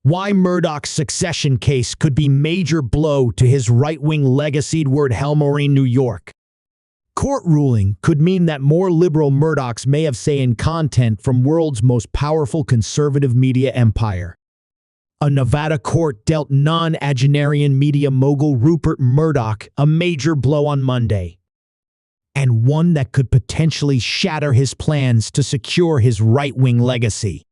Why Murdoch's succession case could be major blow to his right-wing legacied word Helmore, New York. Court ruling could mean that more liberal Murdochs may have say in content from world's most powerful conservative media empire. A Nevada court dealt nonagenarian media mogul Rupert Murdoch a major blow on Monday, and one that could potentially shatter his plans to secure his right-wing legacy.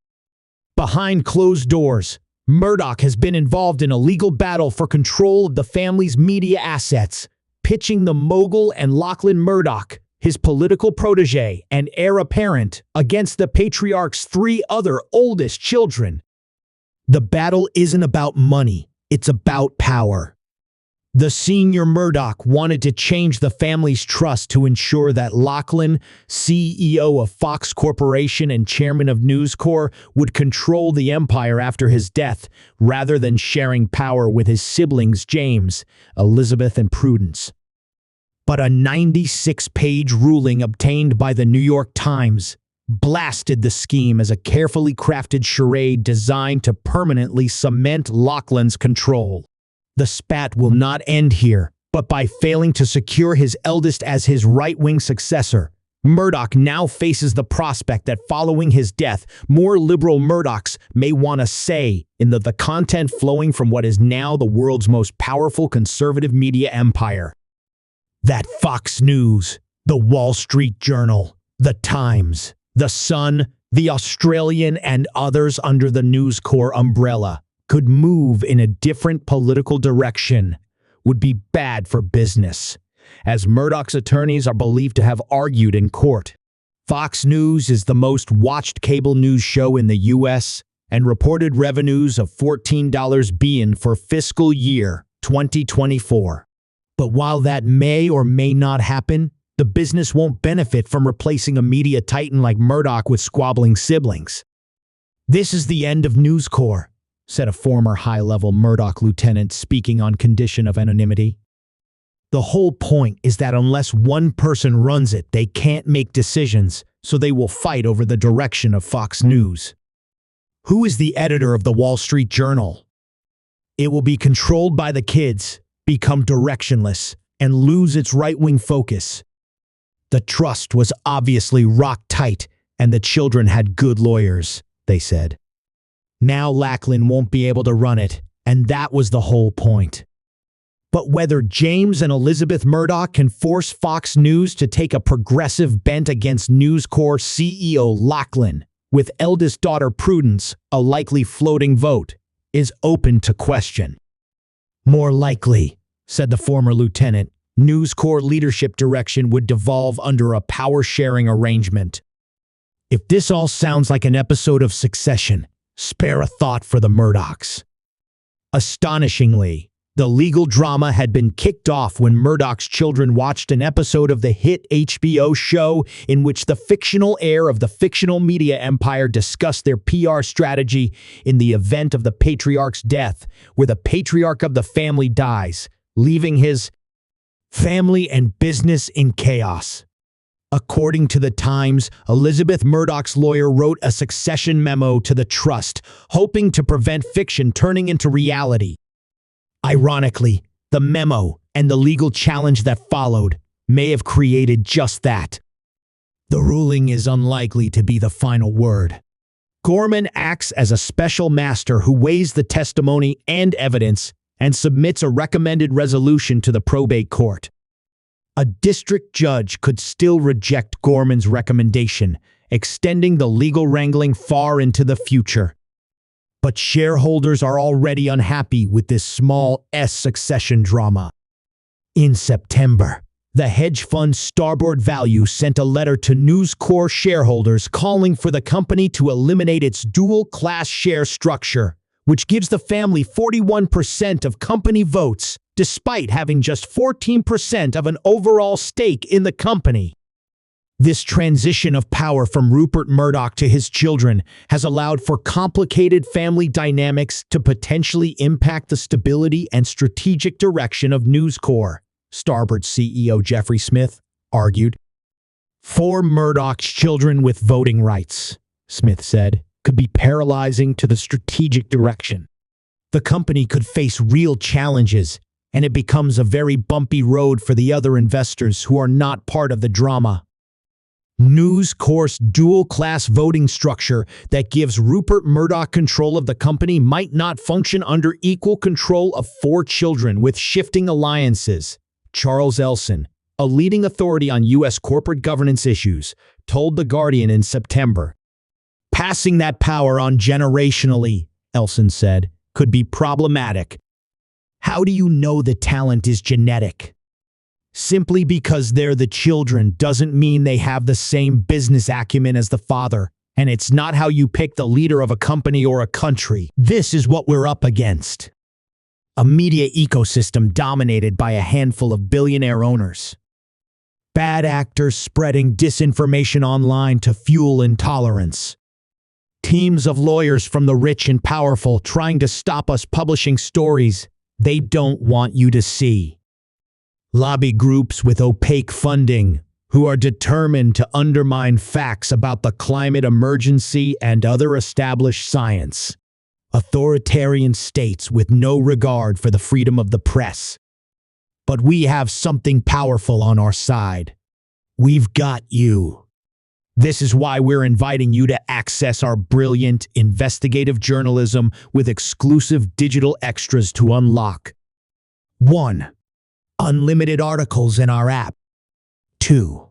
Behind closed doors, Murdoch has been involved in a legal battle for control of the family's media assets, pitching the mogul and Lachlan Murdoch, his political protege and heir apparent, against the patriarch's three other oldest children. The battle isn't about money, it's about power. The senior Murdoch wanted to change the family's trust to ensure that Lachlan, CEO of Fox Corporation and chairman of News Corp, would control the empire after his death, rather than sharing power with his siblings James, Elizabeth, and Prudence. But a 96-page ruling obtained by the New York Times blasted the scheme as a carefully crafted charade designed to permanently cement Lachlan's control. The spat will not end here, but by failing to secure his eldest as his right-wing successor, Murdoch now faces the prospect that following his death, more liberal Murdochs may want a say in the content flowing from what is now the world's most powerful conservative media empire. That Fox News, the Wall Street Journal, the Times, the Sun, the Australian, and others under the News Corp umbrella could move in a different political direction would be bad for business, as Murdoch's attorneys are believed to have argued in court. Fox News is the most watched cable news show in the U.S. and reported revenues of $14 billion for fiscal year 2024. But while that may or may not happen, the business won't benefit from replacing a media titan like Murdoch with squabbling siblings. "This is the end of News Corp," said a former high-level Murdoch lieutenant speaking on condition of anonymity. "The whole point is that unless one person runs it, they can't make decisions, so they will fight over the direction of Fox News. Who is the editor of the Wall Street Journal? It will be controlled by the kids, become directionless, and lose its right-wing focus. The trust was obviously rock tight, and the children had good lawyers," they said. "Now Lachlan won't be able to run it, and that was the whole point." But whether James and Elizabeth Murdoch can force Fox News to take a progressive bent against News Corp CEO Lachlan, with eldest daughter Prudence a likely floating vote, is open to question. "More likely," said the former lieutenant, News Corp leadership direction would devolve under a power-sharing arrangement. If this all sounds like an episode of Succession, spare a thought for the Murdochs. Astonishingly, the legal drama had been kicked off when Murdoch's children watched an episode of the hit HBO show in which the fictional heir of the fictional media empire discussed their PR strategy in the event of the patriarch's death, where the patriarch of the family dies, leaving his family and business in chaos. According to the Times, Elizabeth Murdoch's lawyer wrote a succession memo to the trust, hoping to prevent fiction turning into reality. Ironically, the memo and the legal challenge that followed may have created just that. The ruling is unlikely to be the final word. Gorman acts as a special master who weighs the testimony and evidence and submits a recommended resolution to the probate court. A district judge could still reject Gorman's recommendation, extending the legal wrangling far into the future. But shareholders are already unhappy with this small S succession drama. In September, the hedge fund Starboard Value sent a letter to News Corp shareholders calling for the company to eliminate its dual-class share structure, which gives the family 41% of company votes, despite having just 14% of an overall stake in the company. This transition of power from Rupert Murdoch to his children has allowed for complicated family dynamics to potentially impact the stability and strategic direction of News Corp, Starboard CEO Jeffrey Smith argued. "For Murdoch's children with voting rights," Smith said, "could be paralyzing to the strategic direction. the company could face real challenges, and it becomes a very bumpy road for the other investors who are not part of the drama. News Corp's dual-class voting structure that gives Rupert Murdoch control of the company might not function under equal control of 4 children with shifting alliances. Charles Elson, a leading authority on U.S. corporate governance issues, told The Guardian in September. Passing that power on generationally, Elson said, could be problematic. How do you know the talent is genetic? Simply because they're the children doesn't mean they have the same business acumen as the father, and it's not how you pick the leader of a company or a country. This is what we're up against. A media ecosystem dominated by a handful of billionaire owners. Bad actors spreading disinformation online to fuel intolerance. Teams of lawyers from the rich and powerful trying to stop us publishing stories they don't want you to see. Lobby groups with opaque funding who are determined to undermine facts about the climate emergency and other established science. Authoritarian states with no regard for the freedom of the press. But we have something powerful on our side. We've got you. This is why we're inviting you to access our brilliant investigative journalism with exclusive digital extras to unlock. 1. Unlimited articles in our app. 2.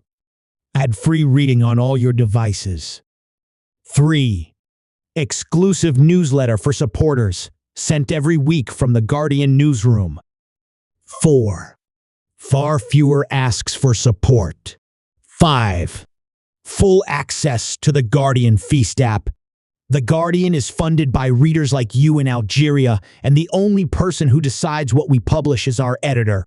Ad-free reading on all your devices. 3. Exclusive newsletter for supporters, sent every week from the Guardian newsroom. 4. Far fewer asks for support. 5. Full access to the Guardian Feast app. The Guardian is funded by readers like you in Algeria, and the only person who decides what we publish is our editor.